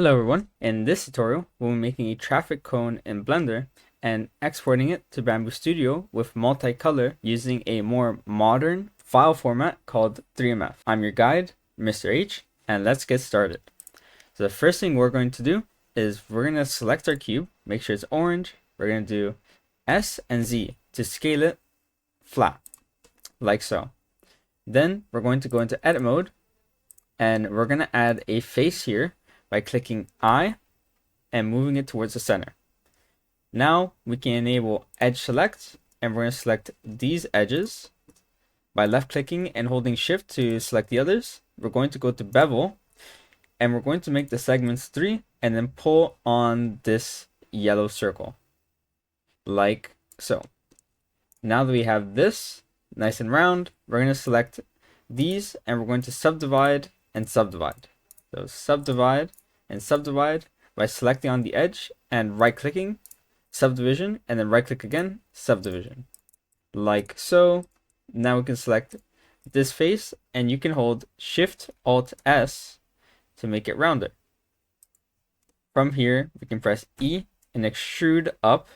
Hello everyone, in this tutorial we'll be making a traffic cone in Blender and exporting it to Bambu Studio with multicolor using a more modern file format called 3MF. I'm your guide, Mr. H, and let's get started. So the first thing we're going to do is we're going to select our cube, make sure it's orange. We're going to do S and Z to scale it flat, like so. Then we're going to go into edit mode and we're going to add a face here by clicking I and moving it towards the center. Now we can enable edge select, and we're going to select these edges by left clicking and holding shift to select the others. We're going to go to bevel and we're going to make the segments 3 and then pull on this yellow circle like so. Now that we have this nice and round, we're going to select these and we're going to subdivide and subdivide. So subdivide and subdivide by selecting on the edge and right clicking, subdivision, and then right click again, subdivision, like so. Now we can select this face and you can hold Shift Alt S to make it rounder. From here we can press E and extrude up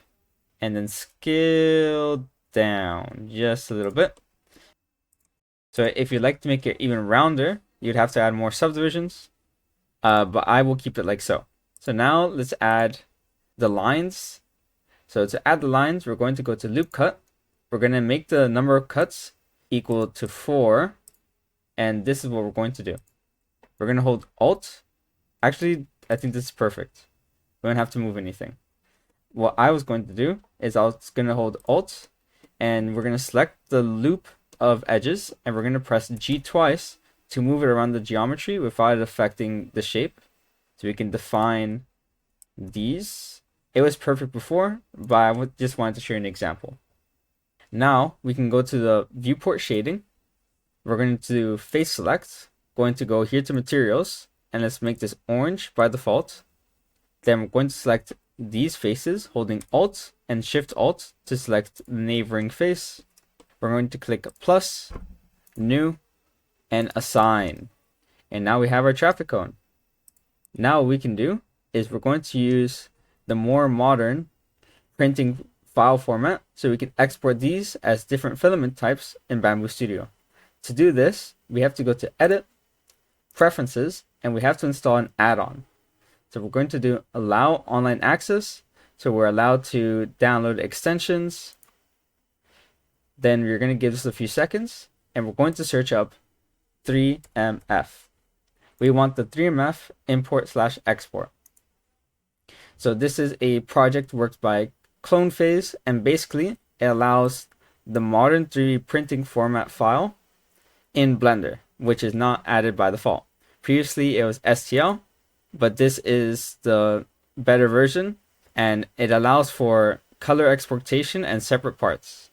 and then scale down just a little bit. So if you'd like to make it even rounder, you'd have to add more subdivisions. But I will keep it like so. So now let's add the lines. So to add the lines, we're going to go to loop cut. We're going to make the number of cuts equal to 4. And this is what we're going to do. We're going to hold Alt. Actually, I think this is perfect. We don't have to move anything. What I was going to do is I was going to hold Alt. And we're going to select the loop of edges. And we're going to press G twice to move it around the geometry without it affecting the shape. So we can define these. It was perfect before, but I just wanted to show you an example. Now we can go to the viewport shading. We're going to do face select, going to go here to materials, and let's make this orange by default. Then we're going to select these faces, holding Alt and Shift Alt to select the neighboring face. We're going to click plus, new, and assign. And now we have our traffic cone. Now what we can do is we're going to use the more modern printing file format so we can export these as different filament types in Bambu Studio. To do this, we have to go to edit, preferences, and we have to install an add-on. So we're going to do allow online access. So we're allowed to download extensions. Then we're going to give this a few seconds and we're going to search up 3MF. We want the 3MF import/export. So this is a project worked by Clonephaze, and basically it allows the modern 3D printing format file in Blender, which is not added by default. Previously it was STL, but this is the better version and it allows for color exportation and separate parts.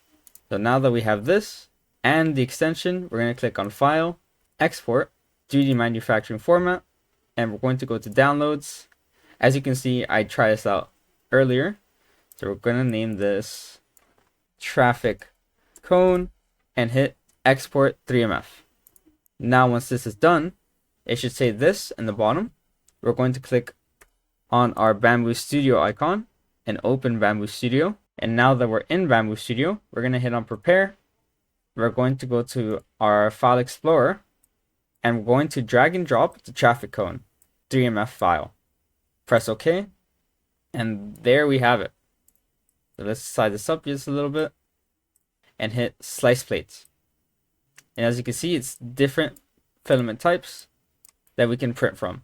So now that we have this and the extension, we're going to click on File, Export, 3D Manufacturing Format, and we're going to go to Downloads. As you can see, I tried this out earlier. So we're going to name this Traffic Cone and hit Export 3MF. Now once this is done, it should say this in the bottom. We're going to click on our Bambu Studio icon and open Bambu Studio. And now that we're in Bambu Studio, we're going to hit on Prepare. We're going to go to our File Explorer and we're going to drag and drop the traffic cone 3MF file. Press OK, and there we have it. So let's size this up just a little bit and hit Slice Plates. And as you can see, it's different filament types that we can print from.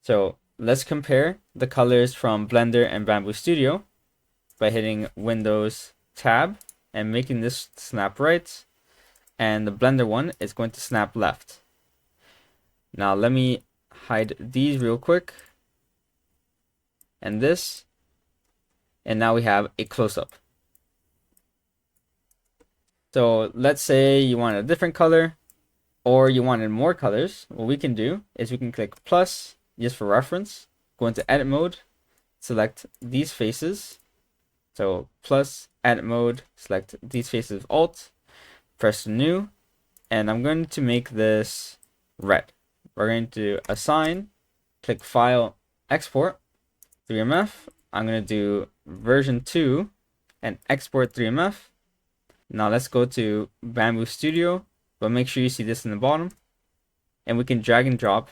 So let's compare the colors from Blender and Bambu Studio by hitting Windows Tab and making this snap right, and the Blender one is going to snap left. Now let me hide these real quick and this, and now we have a close-up. So let's say you want a different color or you wanted more colors. What we can do is we can click plus just for reference, go into edit mode, select these faces. So plus, edit mode, select these faces with Alt, press new, and I'm going to make this red. We're going to assign, click File, export 3MF. I'm going to do version 2 and export 3MF. Now let's go to Bambu Studio, but make sure you see this in the bottom. And we can drag and drop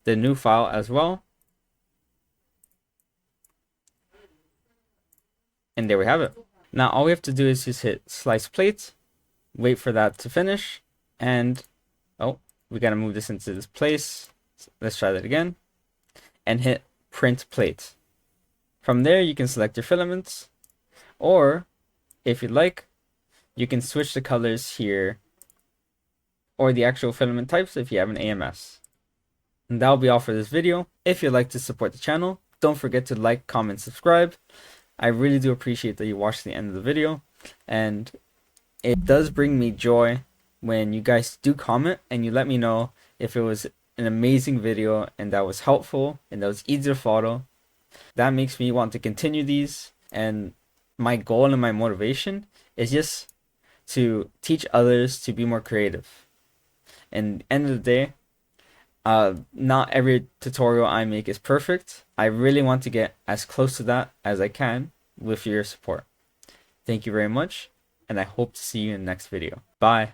the new file as well. And there we have it. Now all we have to do is just hit slice plate, wait for that to finish, and oh, we gotta move this into this place. Let's try that again. And hit print plate. From there you can select your filaments, or if you'd like, you can switch the colors here, or the actual filament types if you have an AMS. And that'll be all for this video. If you'd like to support the channel, don't forget to like, comment, subscribe. I really do appreciate that you watched the end of the video, and it does bring me joy when you guys do comment and you let me know if it was an amazing video and that was helpful and that was easy to follow. That makes me want to continue these, and my goal and my motivation is just to teach others to be more creative. And end of the day, not every tutorial I make is perfect. I really want to get as close to that as I can with your support. Thank you very much, and I hope to see you in the next video. Bye.